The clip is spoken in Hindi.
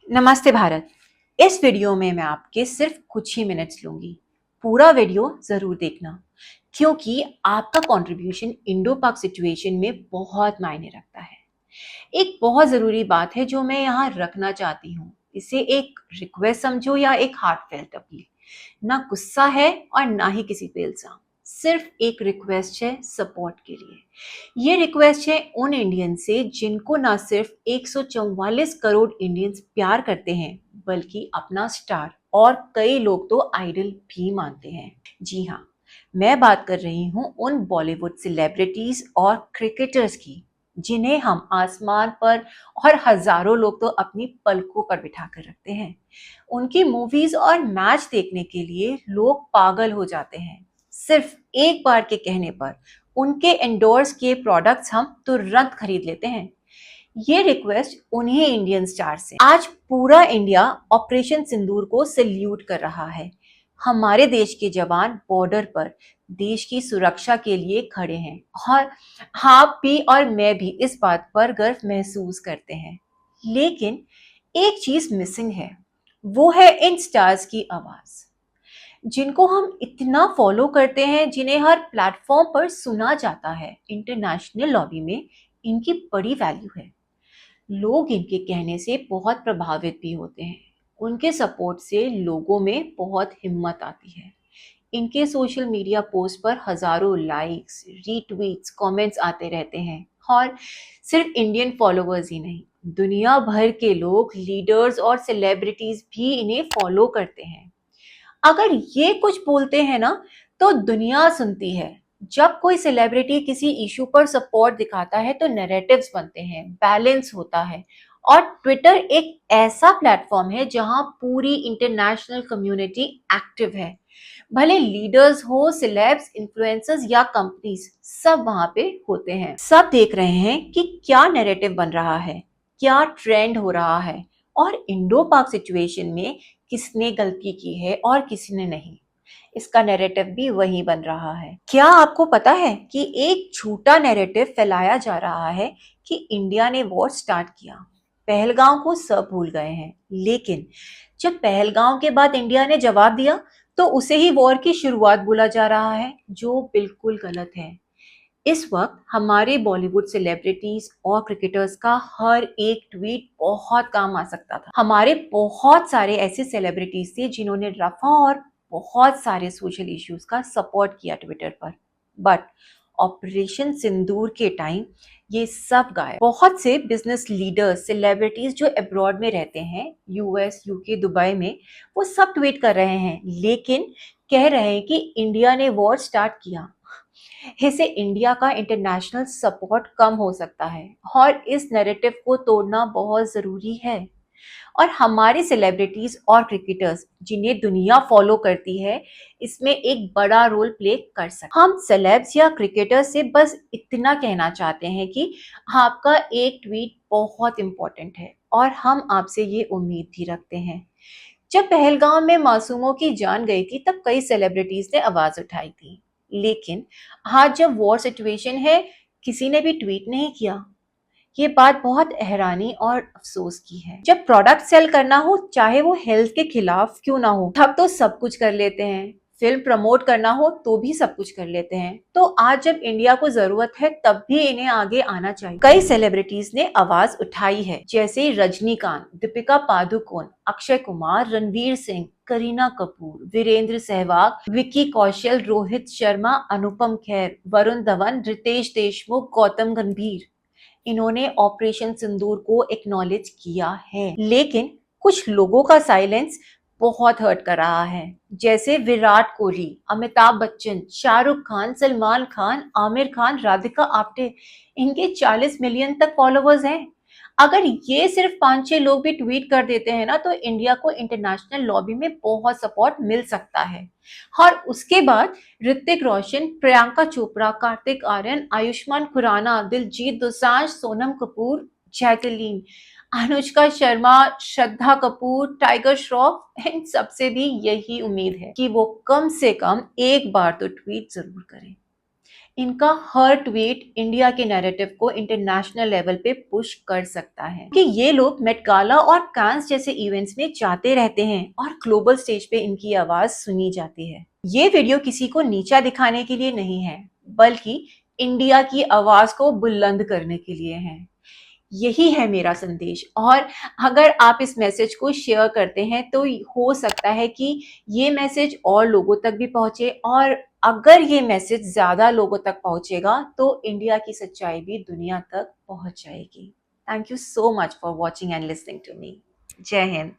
नमस्ते भारत। इस वीडियो में मैं आपके सिर्फ कुछ ही मिनट्स लूंगी। पूरा वीडियो जरूर देखना क्योंकि आपका कंट्रीब्यूशन इंडो पाक सिचुएशन में बहुत मायने रखता है। एक बहुत जरूरी बात है जो मैं यहाँ रखना चाहती हूँ। इसे एक रिक्वेस्ट समझो या एक हार्टफेल्ट अपील। ना गुस्सा है और ना ही किसी पे इल्जाम। सिर्फ एक रिक्वेस्ट है सपोर्ट के लिए। ये रिक्वेस्ट है उन इंडियन से जिनको ना सिर्फ 144 करोड़ इंडियंस प्यार करते हैं बल्कि अपना स्टार और कई लोग तो आइडल भी मानते हैं। जी हाँ, मैं बात कर रही हूँ उन बॉलीवुड सेलिब्रिटीज और क्रिकेटर्स की जिन्हें हम आसमान पर और हजारों लोग तो अपनी पलकों पर बिठा कर रखते हैं। उनकी मूवीज और मैच देखने के लिए लोग पागल हो जाते हैं। सिर्फ एक बार के कहने पर उनके एंडोर्स किए प्रोडक्ट्स हम तुरंत खरीद लेते हैं। ये रिक्वेस्ट उन्हीं इंडियन स्टार से आज पूरा इंडिया ऑपरेशन सिंदूर को सल्यूट कर रहा है। हमारे देश के जवान बॉर्डर पर देश की सुरक्षा के लिए खड़े हैं और आप भी और मैं भी इस बात पर गर्व महसूस करते हैं। लेकिन एक चीज मिसिंग है, वो है इन स्टार्स की आवाज जिनको हम इतना फॉलो करते हैं, जिन्हें हर प्लेटफॉर्म पर सुना जाता है। इंटरनेशनल लॉबी में इनकी बड़ी वैल्यू है। लोग इनके कहने से बहुत प्रभावित भी होते हैं। उनके सपोर्ट से लोगों में बहुत हिम्मत आती है। इनके सोशल मीडिया पोस्ट पर हजारों लाइक्स, रीट्वीट्स, कमेंट्स आते रहते हैं और सिर्फ इंडियन फॉलोअर्स ही नहीं, दुनिया भर के लोग, लीडर्स और सेलिब्रिटीज भी इन्हें फॉलो करते हैं। अगर ये कुछ बोलते हैं ना तो दुनिया सुनती है। जब कोई सेलिब्रिटी किसी इशू पर सपोर्ट दिखाता है तो नैरेटिव्स बनते हैं, बैलेंस होता है। और ट्विटर एक ऐसा प्लेटफॉर्म है जहां पूरी इंटरनेशनल कम्युनिटी एक्टिव है। भले लीडर्स हो, सिलेब्स, इन्फ्लुएंसर्स या कंपनीज, सब वहां पे होते हैं। सब देख रहे हैं कि क्या नैरेटिव बन रहा है, क्या ट्रेंड हो रहा है और इंडो पाक सिचुएशन में किसने गलती की है और किसने नहीं। इसका नैरेटिव भी वही बन रहा है। क्या आपको पता है कि एक झूठा नैरेटिव फैलाया जा रहा है कि इंडिया ने वॉर स्टार्ट किया। पहलगांव को सब भूल गए हैं, लेकिन जब पहलगांव के बाद इंडिया ने जवाब दिया तो उसे ही वॉर की शुरुआत बोला जा रहा है, जो बिल्कुल गलत है। इस वक्त हमारे बॉलीवुड सेलिब्रिटीज और क्रिकेटर्स का हर एक ट्वीट बहुत काम आ सकता था। हमारे बहुत सारे ऐसे सेलिब्रिटीज थे जिन्होंने रफा और बहुत सारे सोशल इश्यूज का सपोर्ट किया ट्विटर पर। बट ऑपरेशन सिंदूर के टाइम ये सब गायब। बहुत से बिजनेस लीडर्स, सेलिब्रिटीज जो अब्रॉड में रहते हैं, यूएस, यूके, दुबई में, वो सब ट्वीट कर रहे हैं लेकिन कह रहे हैं कि इंडिया ने वॉर स्टार्ट किया। इससे इंडिया का इंटरनेशनल सपोर्ट कम हो सकता है और इस नैरेटिव को तोड़ना बहुत जरूरी है। और हमारे सेलिब्रिटीज और क्रिकेटर्स जिन्हें दुनिया फॉलो करती है, इसमें एक बड़ा रोल प्ले कर सकते हैं। हम सेलेब्स या क्रिकेटर्स से बस इतना कहना चाहते हैं कि आपका एक ट्वीट बहुत इंपॉर्टेंट है और हम आपसे ये उम्मीद भी रखते हैं। जब पहलगाम में मासूमों की जान गई थी तब कई सेलिब्रिटीज ने आवाज उठाई थी, लेकिन आज जब वॉर सिचुएशन है किसी ने भी ट्वीट नहीं किया। ये बात बहुत हैरानी और अफसोस की है। जब प्रोडक्ट सेल करना हो, चाहे वो हेल्थ के खिलाफ क्यों ना हो, तब तो सब कुछ कर लेते हैं। फिल्म प्रमोट करना हो तो भी सब कुछ कर लेते हैं। तो आज जब इंडिया को जरूरत है तब भी इन्हें आगे आना चाहिए। कई सेलिब्रिटीज ने आवाज उठाई है, जैसे रजनीकांत, दीपिका पादुकोण, अक्षय कुमार, रणवीर सिंह, करीना कपूर, वीरेंद्र सहवाग, विक्की कौशल, रोहित शर्मा, अनुपम खेर, वरुण धवन, रितेश देशमुख, गौतम गंभीर। इन्होंने ऑपरेशन सिंदूर को एक्नॉलेज किया है, लेकिन कुछ लोगों का साइलेंस बहुत हर्ट कर रहा है, जैसे विराट कोहली, अमिताभ बच्चन, शाहरुख खान, सलमान खान, आमिर खान, राधिका आप्टे। इनके 40 मिलियन तक फॉलोअर्स हैं। अगर ये सिर्फ 5-6 लोग भी ट्वीट कर देते हैं ना तो इंडिया को इंटरनेशनल लॉबी में बहुत सपोर्ट मिल सकता है। और उसके बाद ऋतिक रोशन, प्रियंका चोपड़ा, कार्तिक आर्यन, आयुष्मान खुराना, दिलजीत दोसांझ, सोनम कपूर, जैकलीन, अनुष्का शर्मा, श्रद्धा कपूर, टाइगर श्रॉफ, इन सबसे भी यही उम्मीद है कि वो कम से कम एक बार तो ट्वीट जरूर करें। इनका हर ट्वीट इंडिया के नैरेटिव को इंटरनेशनल लेवल पे पुश कर सकता है कि ये लोग मेट गाला और कांस जैसे इवेंट्स में जाते रहते हैं और ग्लोबल स्टेज पे इनकी आवाज सुनी जाती है। ये वीडियो किसी को नीचा दिखाने के लिए नहीं है, बल्कि इंडिया की आवाज को बुलंद करने के लिए है। यही है मेरा संदेश। और अगर आप इस मैसेज को शेयर करते हैं तो हो सकता है कि ये मैसेज और लोगों तक भी पहुंचे, और अगर ये मैसेज ज्यादा लोगों तक पहुंचेगा तो इंडिया की सच्चाई भी दुनिया तक पहुंच जाएगी। Thank you so much for watching and listening to me. जय हिंद।